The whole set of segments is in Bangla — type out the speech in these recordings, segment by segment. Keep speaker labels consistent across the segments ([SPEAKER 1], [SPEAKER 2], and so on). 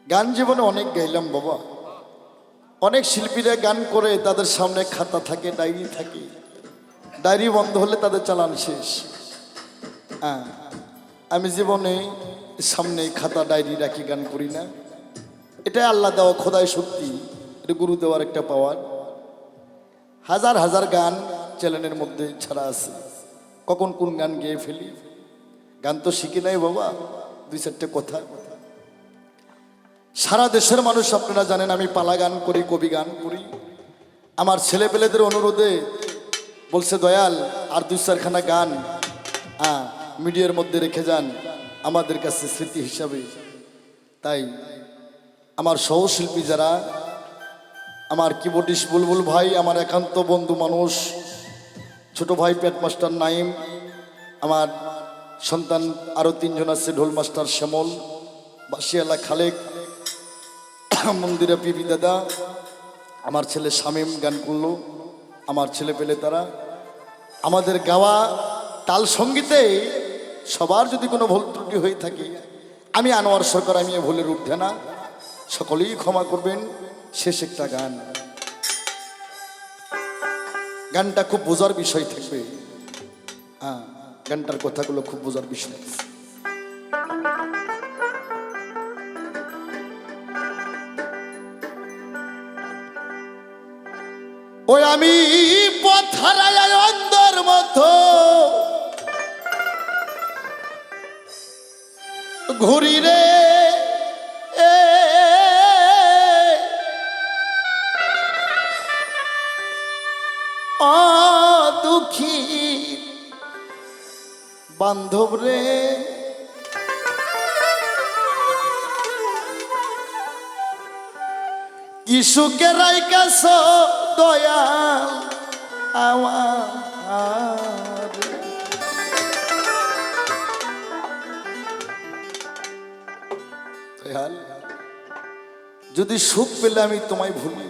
[SPEAKER 1] গান জীবনে অনেক গাইলাম বাবা। অনেক শিল্পীরা গান করে তাদের সামনে খাতা থাকে, ডায়েরি থাকে। ডায়েরি বন্ধ হলে তাদের চালান শেষ। হ্যাঁ, আমি জীবনে সামনে খাতা ডায়েরি রাখি, গান করি না। এটাই আল্লাহ দেওয়া খোদাই শক্তি, এটা গুরু দেওয়ার একটা পাওয়ার। হাজার হাজার গান চ্যানেলের মধ্যে ছাড়া আছে, কখন কোন গান গেয়ে ফেলি। গান তো শিখি নাই বাবা, দুই চারটে কথা। সারা দেশের মানুষ আপনারা জানেন আমি পালা গান করি, কবি গান করি। আমার ছেলেপেলেদের অনুরোধে বলছে দয়াল আর দুই চারখানা গান মিডিয়ার মধ্যে রেখে যান আমাদের কাছে স্মৃতি হিসাবে। তাই আমার সহশিল্পী যারা, আমার কিবোর্ডিস্ট বুলবুল ভাই, আমার একান্ত বন্ধু মানুষ ছোট ভাই পেট মাস্টার নাইম, আমার সন্তান আরও তিনজন আছে, ঢোল মাস্টার শ্যামল, বাসিয়ালা খালেক, মন্দিরা পিপি দাদা, আমার ছেলে শামীম গান করলো, আমার ছেলে পেলে তারা। আমাদের গাওয়া তাল সঙ্গীতে সবার যদি কোনো ভুল ত্রুটি হয়ে থাকে, আমি আনোয়ার সরকার, আমি এ ভুলের ঊর্ধ্বে না, সকলেই ক্ষমা করবেন। শেষ একটা গান, গানটা খুব বোঝার বিষয় থাকবে। গানটার কথাগুলো খুব বোঝার বিষয়। ওই আমি পথ হারায় অন্ধের মতো ঘুরি রে, দুঃখী বান্ধব রে, কি সুখে রাইকাছ দয়াল আমার। দয়াল যদি সুখ পেলে আমি তোমায় ভুলি,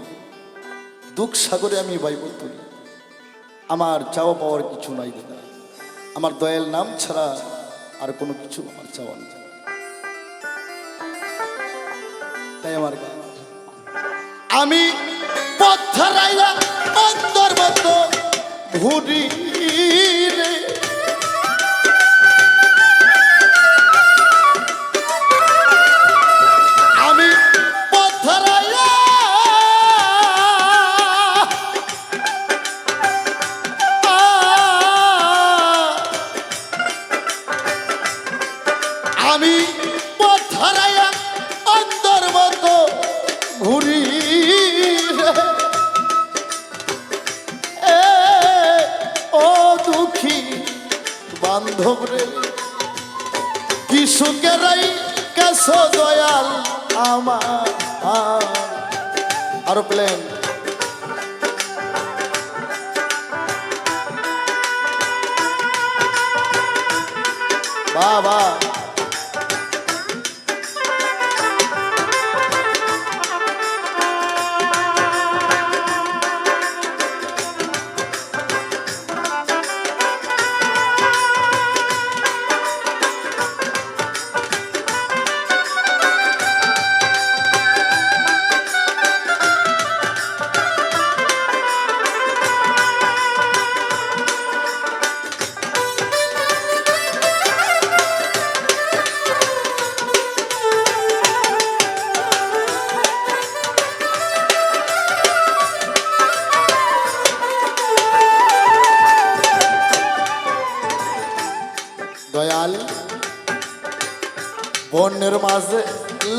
[SPEAKER 1] দুঃখ সাগরে আমি বাইব তুলি। আমার চাওয়া পাওয়ার কিছু নাই দাদা, আমার দয়াল নাম ছাড়া আর কোনো কিছু আমার চাওয়া নেই। তাই আমার গান, আমি পথ হারাইয়া অন্তর মতো ঘুরি রে, আমি পথ হারাইয়া আমি পথ হারাইয়া অন্তর মতো ঘুরি রে, ও দুঃখী বান্ধব রে, কি সুখে রাইকাছ দয়াল আমার। আরো প্লেন বাবা। দয়াল বনের মাঝে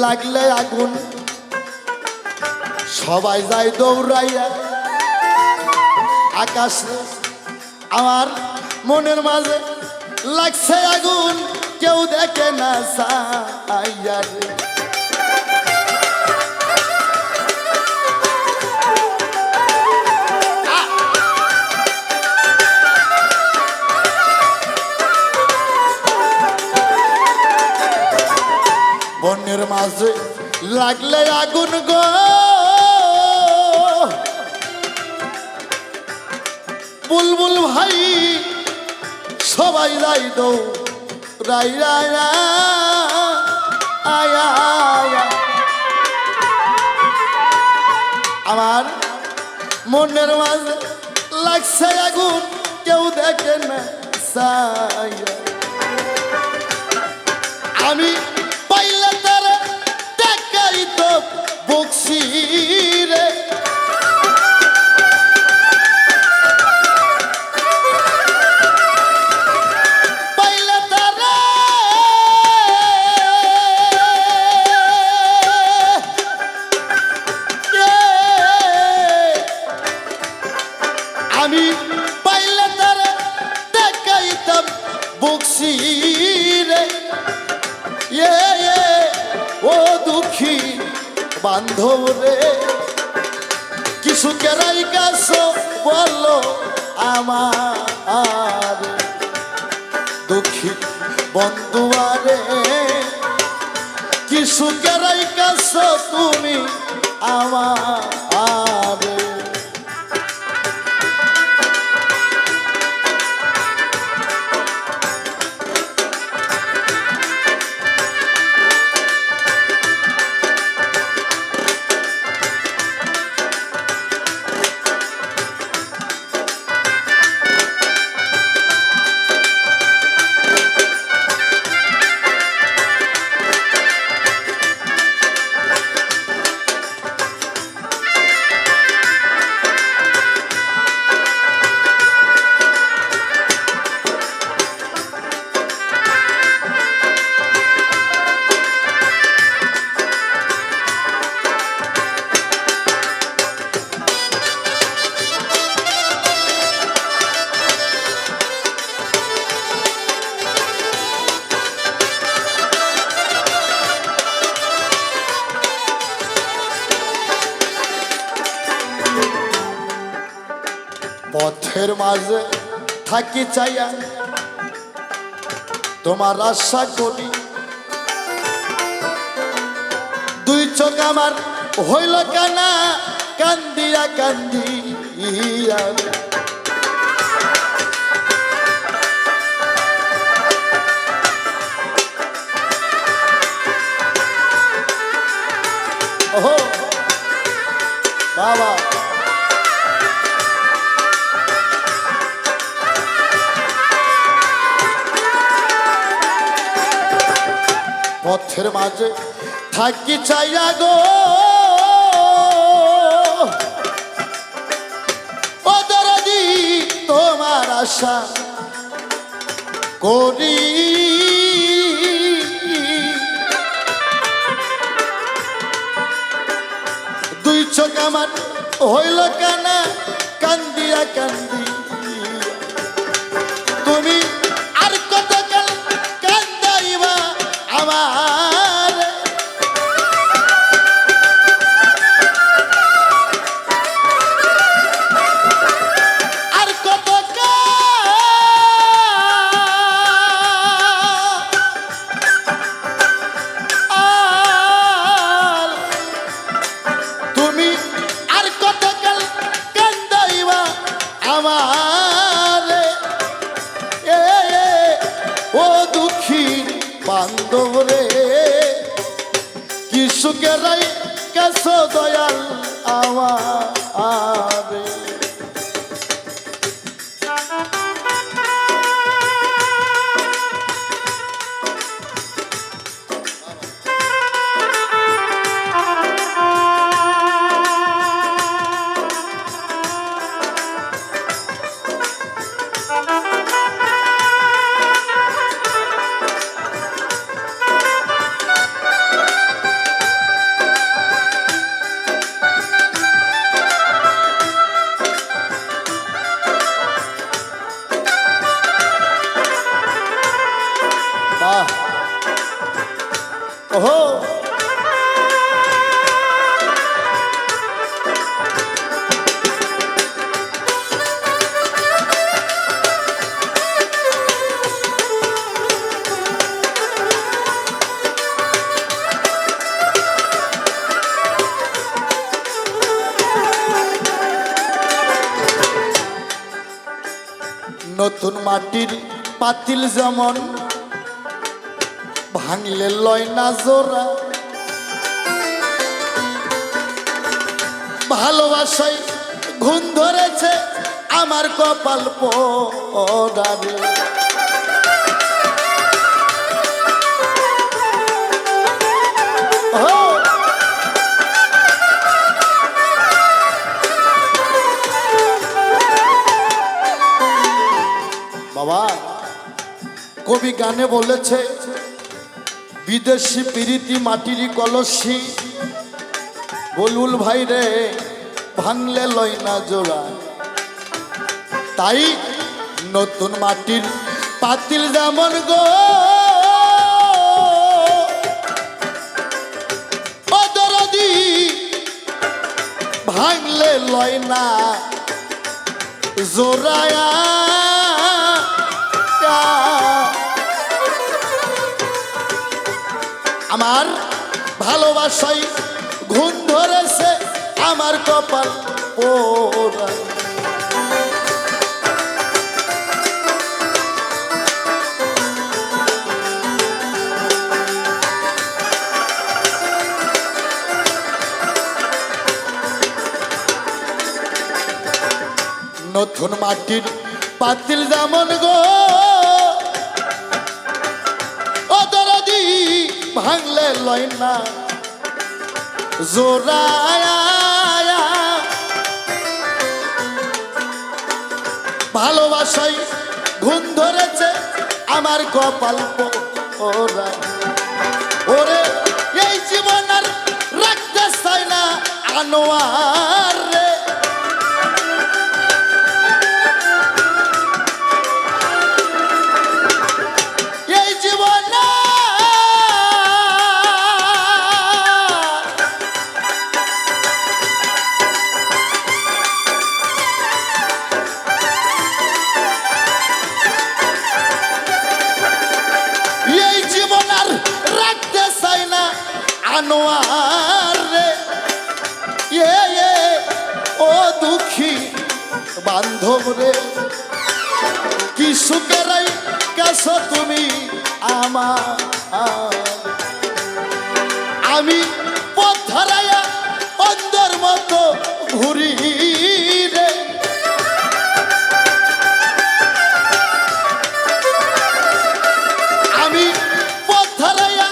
[SPEAKER 1] লাগলে আগুন, সবাই যায় দৌড়াইয়া আকাশে। আমার মনের মাঝে লাগছে আগুন, কেউ দেখে না সাইয়া রে। বনের মাঝে লাগলে আগুন গো, বুলবুল ভাই সবাই যাই দৌড়াইয়া আয়া মনের মাঝে লাগছে আগুন কেউ দেখে না ছায়া আমি পাইলে তারা দেখাই তো বকশি রে পাইলে তারা আমি পাইলে তারা দেখাইতাম বকশি রে ও দুঃখী বান্ধব রে কিছু কেরাই কাছ বলো আমার দুঃখী বন্ধুয়ারে কিছু কেরাই কাছ তুমি আমার পথের মাঝে থাকি চাইয়া তোমার আশা করি দুই চোখ আমার হইল কানা কান্দিয়া কান্দিয়া ওহো বাবা পথের মাঝে থাকি চাইয়া গো ও দরদি তোমার আশা করি দুই চোখ আমার হইল কানা কান্দিয়া কান্দি তুমি আর কত কান্দাইবা আমার আর কত তুমি আর কত কান্দাইবা আমার ও দুঃখী বান্ধব রে কি সুখেরাই কেস দয়াল আমার ওহো নতুন মাটির পাতিল যেমন ভাঙলে লয় না জোড়া ভালোবাসায় ঘুম ধরেছে আমার কপাল পোড়ারে। বাবা কবি গানে বলেছে বিদেশি প্রীতি মাটির কলসি, বুলবুল ভাই রে ভাঙলে লয় না জোড়া। তাই নতুন মাটির পাতিল যেমন গো ও দরদি ভাঙলে লয় না জোড়ায়া। আমার ভালোবাসায় ঘুম ধরেছে আমার কপাল পোড়া। নতুন মাটির পাতিল যেমন গো ও দরদি ভাঙলে লয় না জোড়ায়া। ভালোবাসায় ঘুম ধরেছে আমার কপাল পোড়া। ওরে এই জীবন আর রাখতে চাই না আনোয়ার রে। এই জীবন আনোয়ার রে। ও দুঃখী বান্ধব রে কি সুখেরাই কাছ তুমি আমার। আমি পথ হারাইয়া অন্ধের মতো ঘুরি রে। আমি পথ হারাইয়া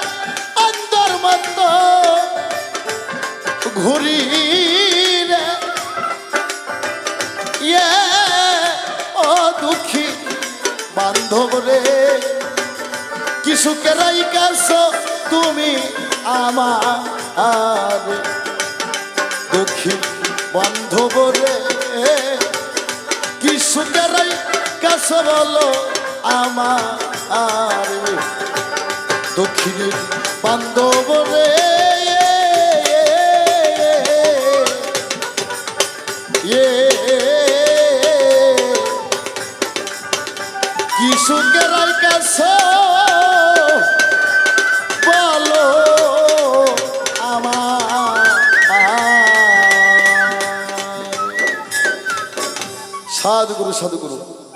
[SPEAKER 1] অন্ধের মতো ঘুরি রে। ও দুঃখী বান্ধব রে কি সুখেরাই কাছ তুমি আমার। দুঃখী বান্ধব রে কি সুখেরাই কাছ বলো আমার। দুঃখী বান্ধব রে কি সুখেরাই কাছ বলো আমার। সাধুগুরু সাধুগুরু।